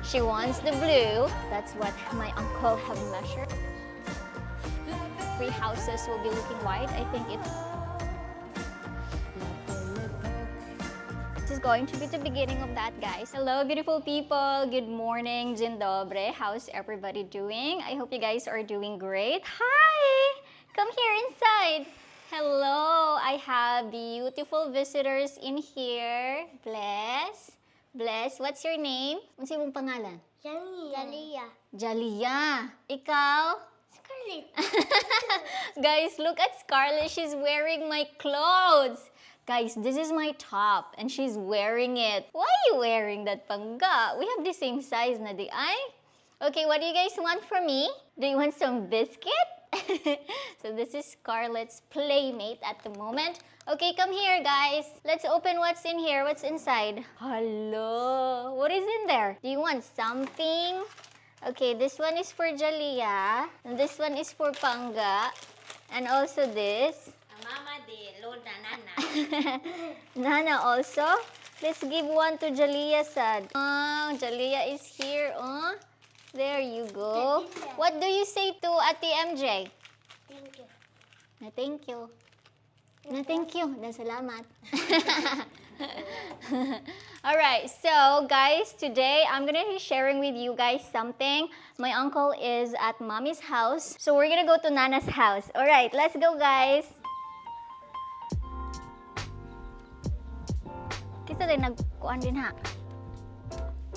She wants the blue. That's what my uncle have measured. 3 houses will be looking white. I think this is going to be the beginning of that, guys. Hello, beautiful people. Good morning. Dzień dobry. How's everybody doing? I hope you guys are doing great. Hi! Come here inside. Hello. I have beautiful visitors in here. Bless. Bless. What's your name? Ano mong pangalan? Jalia. Jalia. Ikaw? Scarlett. Guys, look at Scarlett. She's wearing my clothes. Guys, this is my top and she's wearing it. Why are you wearing that, Pangga? We have the same size na di ay? Okay, what do you guys want from me? Do you want some biscuit? So this is Scarlett's playmate at the moment. Okay, come here, guys. Let's open what's in here. What's inside? Hello. What is in there? Do you want something? Okay, this one is for Jalia. And this one is for Pangga. And also this. Mama de Lola Nana. Nana also. Let's give one to Jalia, sad. Oh, Jalia is here. Oh, there you go. What do you say to Ate MJ? Thank you. Na thank you. Na thank you. Na salamat. Alright, so guys, today I'm gonna be sharing with you guys something. My uncle is at Mommy's house, so we're gonna go to Nana's house. Alright, let's go, guys. Kita tayo nagkuhan din ha.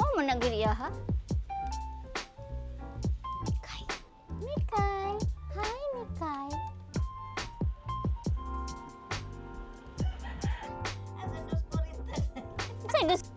Mau mo nagiriya ha? Mikay. Mikay. Hi, Mikay. Say this.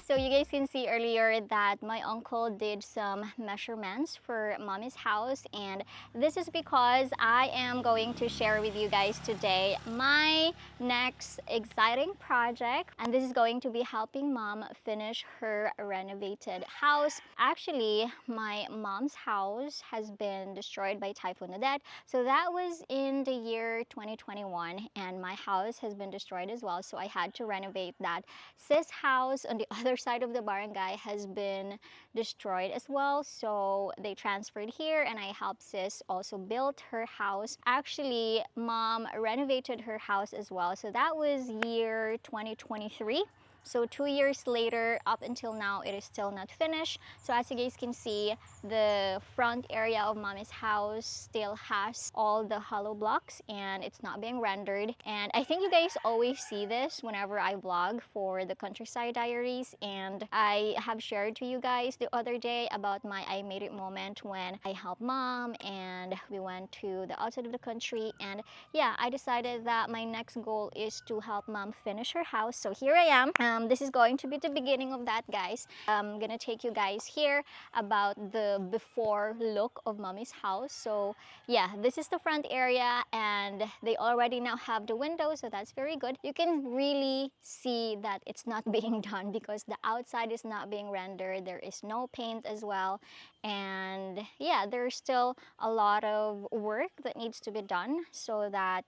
So you guys can see earlier that my uncle did some measurements for Mommy's house, and this is because I am going to share with you guys today my next exciting project, and this is going to be helping Mom finish her renovated house. Actually, my mom's house has been destroyed by Typhoon Odette, so that was in the year 2021, and my house has been destroyed as well, so I had to renovate that. Sis house on the other side of the barangay has been destroyed as well, so they transferred here and I helped sis also build her house. Actually, Mom renovated her house as well, so that was year 2023. So 2 years later, up until now, it is still not finished. So as you guys can see, the front area of Mommy's house still has all the hollow blocks and it's not being rendered. And I think you guys always see this whenever I vlog for the Countryside Diaries. And I have shared to you guys the other day about my I made it moment when I helped Mom and we went to the outside of the country. And yeah, I decided that my next goal is to help Mom finish her house. So here I am. This is going to be the beginning of that, guys. I'm gonna take you guys here about the before look of Mommy's house. So yeah, this is the front area and they already now have the windows, so that's very good. You can really see that it's not being done because the outside is not being rendered. There is no paint as well, and yeah, there's still a lot of work that needs to be done so that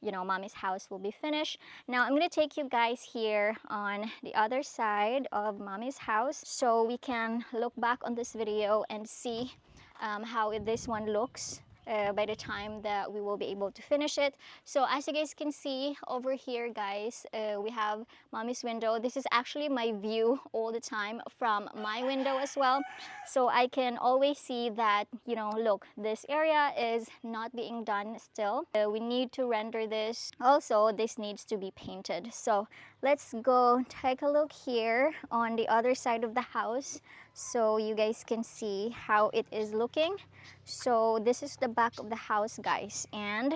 you know, Mommy's house will be finished. Now I'm gonna take you guys here on the other side of Mommy's house so we can look back on this video and see how this one looks by the time that we will be able to finish it. So as you guys can see over here, guys, we have Mommy's window. This is actually my view all the time from my window as well. So I can always see that, you know, look, this area is not being done still. We need to render this. Also, this needs to be painted. So let's go take a look here on the other side of the house so you guys can see how it is looking. So this is the back of the house, guys, and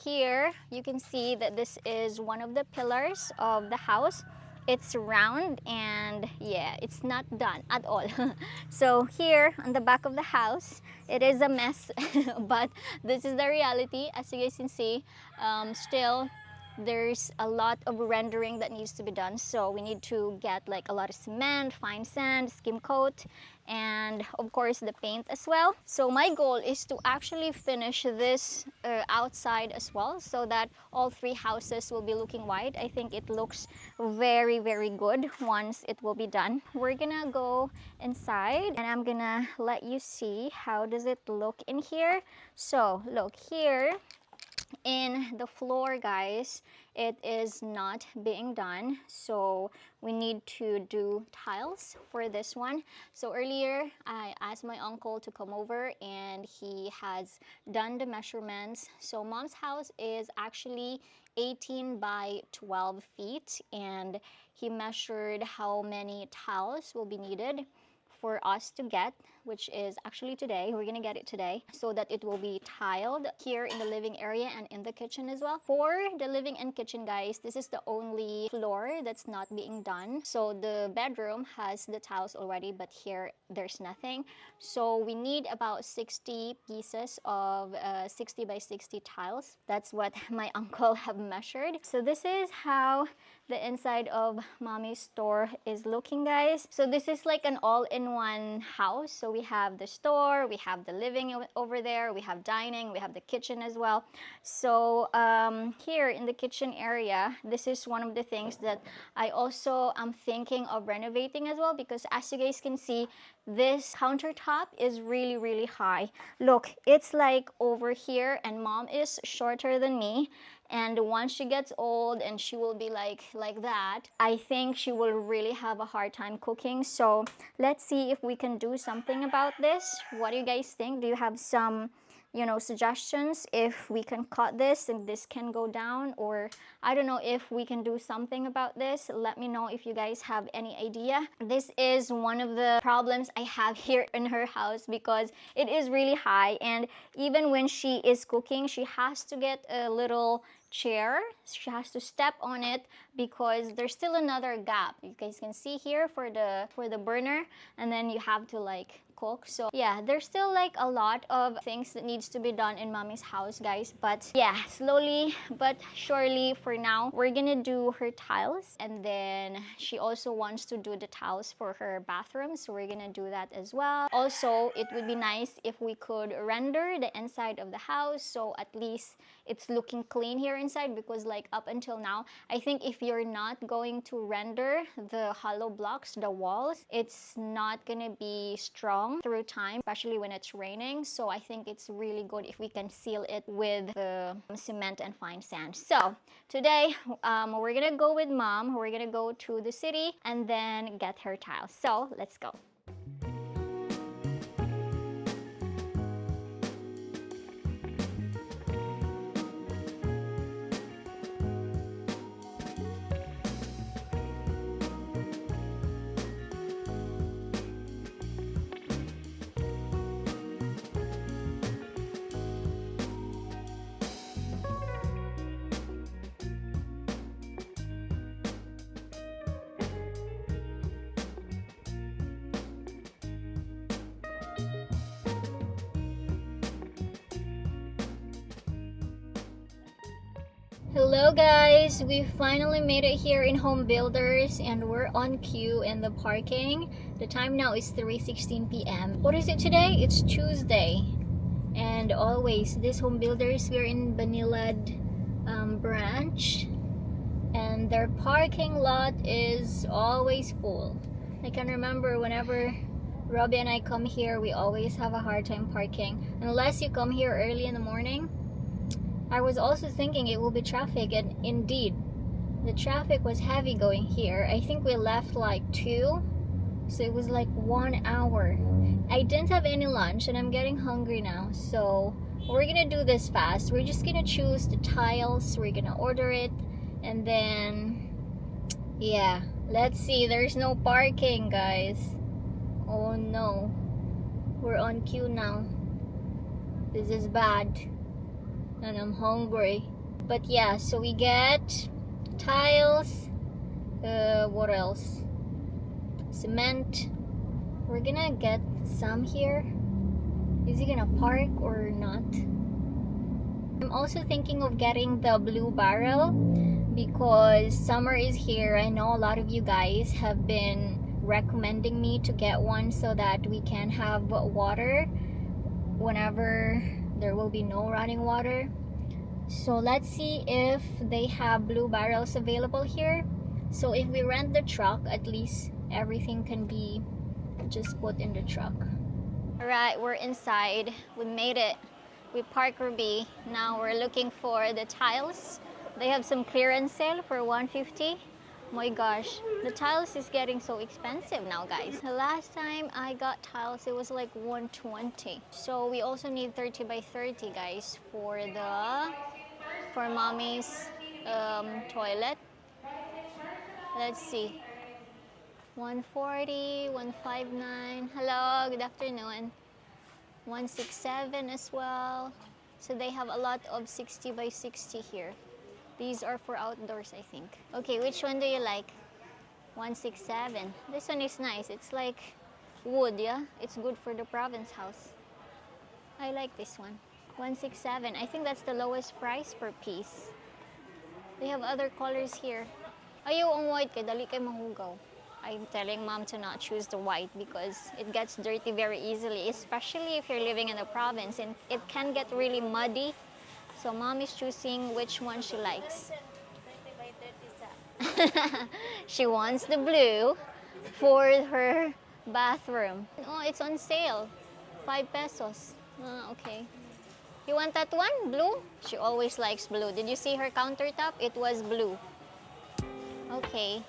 here you can see that this is one of the pillars of the house, it's round, and yeah, it's not done at all. So here on the back of the house, it is a mess, but this is the reality. As you guys can see, still there's a lot of rendering that needs to be done, so we need to get like a lot of cement, fine sand, skim coat, and of course the paint as well. So my goal is to actually finish this outside as well, so that all three houses will be looking white. I think it looks very, very good once it will be done. We're gonna go inside and I'm gonna let you see how does it look in here. So look here in the floor, guys, it is not being done, so we need to do tiles for this one. So earlier I asked my uncle to come over and he has done the measurements. So mom's house is actually 18 by 12 feet, and he measured how many tiles will be needed for us to get, which is actually today. We're gonna get it today so that it will be tiled here in the living area and in the kitchen as well. For the living and kitchen, guys, this is the only floor that's not being done. So the bedroom has the tiles already, but here there's nothing. So we need about 60 pieces of 60 by 60 tiles. That's what my uncle have measured. So this is how the inside of mommy's store is looking, guys. So this is like an all-in-one house. So we have the store, we have the living over there, we have dining, we have the kitchen as well. So here in the kitchen area, this is one of the things that I also am thinking of renovating as well, because as you guys can see, this countertop is really, really high. Look, it's like over here, and mom is shorter than me. And once she gets old and she will be like that, I think she will really have a hard time cooking. So let's see if we can do something about this. What do you guys think? Do you have some, you know, suggestions if we can cut this and this can go down? Or I don't know if we can do something about this. Let me know if you guys have any idea. This is one of the problems I have here in her house, because it is really high, and even when she is cooking, she has to get a little chair. She has to step on it because there's still another gap. You guys can see here for the burner, and then you have to like cook. So yeah, there's still like a lot of things that needs to be done in mommy's house, guys. But yeah, slowly but surely, for now we're gonna do her tiles, and then she also wants to do the tiles for her bathroom, so we're gonna do that as well. Also, it would be nice if we could render the inside of the house, so at least it's looking clean here inside, because like up until now, I think if you're not going to render the hollow blocks, the walls, it's not gonna be strong through time, especially when it's raining. So I think it's really good if we can seal it with the cement and fine sand. So today we're gonna go with mom. We're gonna go to the city and then get her tiles. So let's go. Hello guys, we finally made it here in Home Builders, and we're on queue in the parking. The time now is 3:16 p.m. What is it today? It's Tuesday. And always, this Home Builders, we're in Banilad branch, and their parking lot is always full. I can remember whenever Robbie and I come here, we always have a hard time parking. Unless you come here early in the morning. I was also thinking it will be traffic, and indeed, the traffic was heavy going here. I think we left like 2, so it was like 1 hour. I didn't have any lunch and I'm getting hungry now, so we're gonna do this fast. We're just gonna choose the tiles, we're gonna order it, and then yeah, let's see. There's no parking, guys. Oh no, we're on queue now. This is bad, and I'm hungry. But yeah, so we get tiles, What else? Cement. We're gonna get some here. Is he gonna park or not? I'm also thinking of getting the blue barrel because summer is here. I know a lot of you guys have been recommending me to get one so that we can have water whenever there will be no running water. So let's see if they have blue barrels available here. So if we rent the truck, at least everything can be just put in the truck. Alright, we're inside. We made it. We parked Ruby. Now we're looking for the tiles. They have some clearance sale for $150. My gosh, the tiles is getting so expensive now, guys. The last time I got tiles, it was like $120. So we also need 30 by 30, guys, for mommy's toilet. Let's see. 140, 159. Hello, good afternoon. 167 as well. So they have a lot of 60 by 60 here. These are for outdoors, I think. Okay, which one do you like? 167. This one is nice. It's like wood, yeah? It's good for the province house. I like this one. 167. I think that's the lowest price per piece. They have other colors here. Ayaw ang white kay dali kay mahugaw. I'm telling mom to not choose the white because it gets dirty very easily, especially if you're living in the province and it can get really muddy. So mom is choosing which one she likes. She wants the blue for her bathroom. Oh, it's on sale. 5 pesos. Okay. You want that one? Blue? She always likes blue. Did you see her countertop? It was blue. Okay.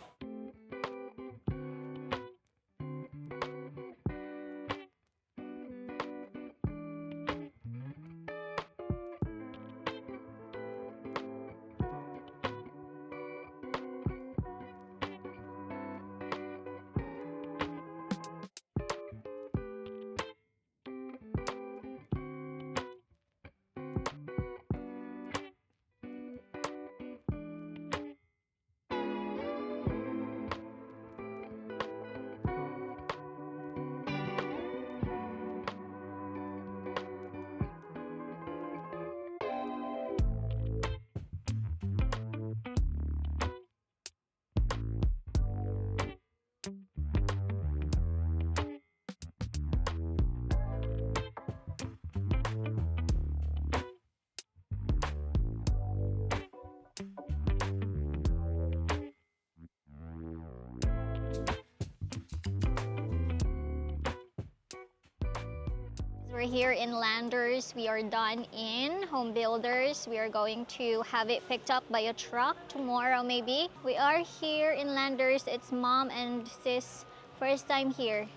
We're here in Landers. We are done in Home Builders. We are going to have it picked up by a truck tomorrow maybe. We are here in Landers. It's mom and sis first time here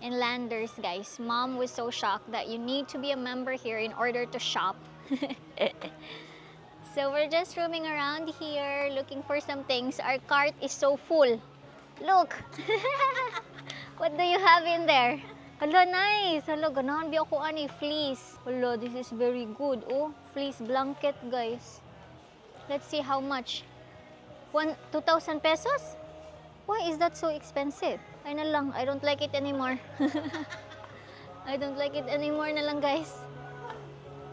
in Landers, guys. Mom was so shocked that you need to be a member here in order to shop. So we're just roaming around here looking for some things. Our cart is so full. Look! What do you have in there? Hello, nice! Hello, ganahan bi ako ani fleece. Hello, this is very good. Oh, fleece blanket, guys. Let's see how much. 2,000 pesos? Why is that so expensive? Ay na lang, I don't like it anymore. I don't like it anymore na lang, guys.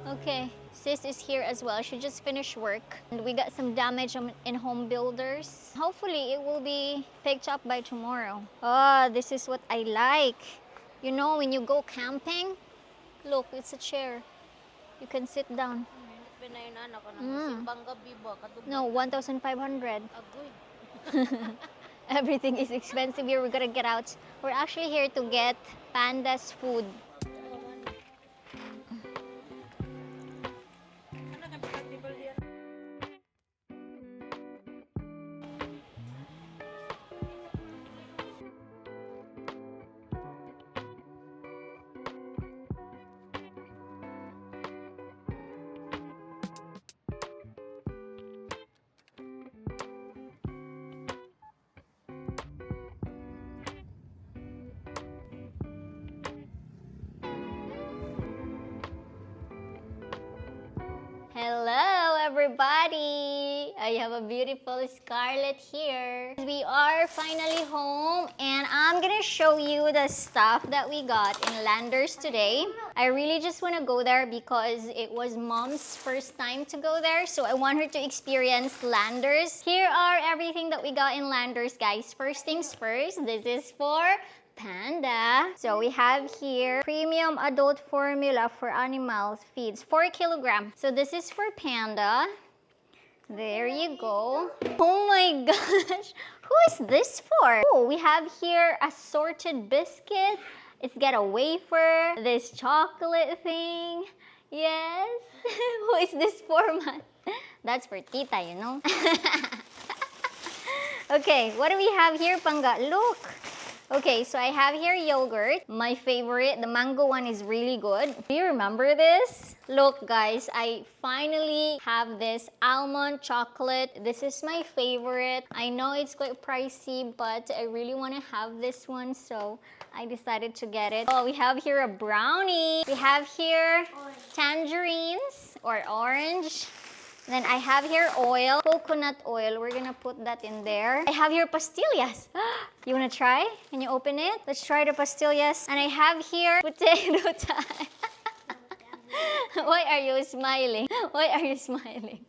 Okay, sis is here as well. She just finished work. And we got some damage in Home Builders. Hopefully, it will be picked up by tomorrow. Oh, this is what I like. You know, when you go camping, look, it's a chair. You can sit down. No, 1,500. Everything is expensive here. We're gonna get out. We're actually here to get Panda's food. Hello, everybody! I have a beautiful Scarlet here. We are finally home and I'm gonna show you the stuff that we got in Landers today. I really just want to go there because it was Mom's first time to go there, so I want her to experience Landers. Here are everything that we got in Landers, guys. First things first, this is for Panda. So we have here premium adult formula for animals feeds, 4 kilograms. So this is for Panda. There you go. Oh my gosh. Who is this for? Oh, we have here assorted biscuit. It's got a wafer, this chocolate thing. Yes. Who is this for, man? That's for Tita, you know. Okay, what do we have here, Panga? Look. Okay, so I have here yogurt. My favorite, the mango one is really good. Do you remember this? Look guys, I finally have this almond chocolate. This is my favorite. I know it's quite pricey, but I really want to have this one, so I decided to get it. Oh, we have here a brownie. We have here tangerines or orange. Then I have here oil, coconut oil. We're gonna put that in there. I have here pastillas. You wanna try? Can you open it? Let's try the pastillas. And I have here potato time. Why are you smiling? Why are you smiling?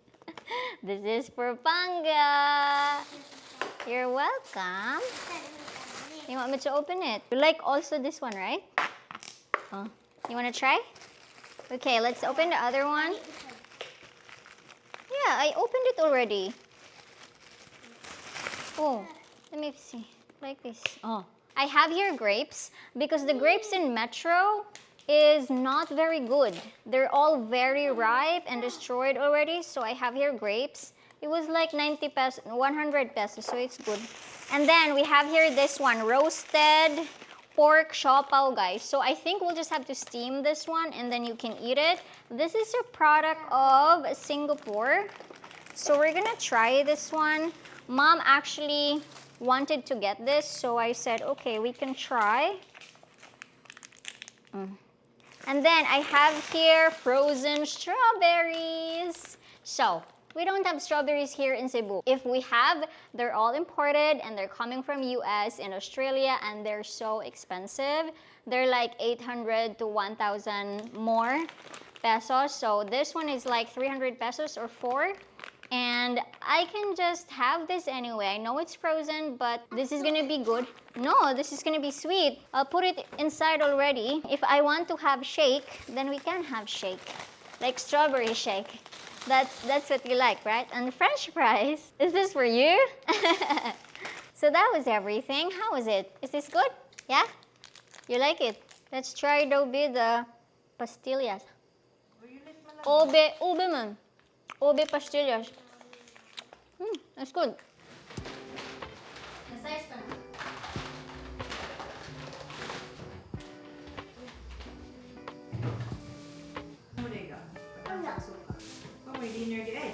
This is for Panga. You're welcome. You want me to open it? You like also this one, right? Oh. You wanna try? Okay, let's open the other one. Yeah, I opened it already. Oh, let me see. Like this. Oh. I have here grapes because the grapes in Metro is not very good. They're all very ripe and destroyed already. So I have here grapes. It was like 90 pesos, 100 pesos, so it's good. And then we have here this one, roasted pork siopaw, guys. So I think we'll just have to steam this one and then you can eat it. This is a product of Singapore. So we're gonna try this one. Mom actually wanted to get this, so I said, okay, we can try. And then I have here frozen strawberries. So we don't have strawberries here in Cebu. If we have, they're all imported and they're coming from US and Australia and they're so expensive. They're like 800 to 1,000 more pesos. So this one is like 300 pesos or 4. And I can just have this anyway. I know it's frozen, but this is gonna be good. No, this is gonna be sweet. I'll put it inside already. If I want to have shake, then we can have shake. Like strawberry shake. That's what you like, right? And French fries. Is this for you? So that was everything. How was it? Is this good? Yeah? You like it? Let's try the pastillas. Ube man. Ube pastillas. That's good. May dinner di ay.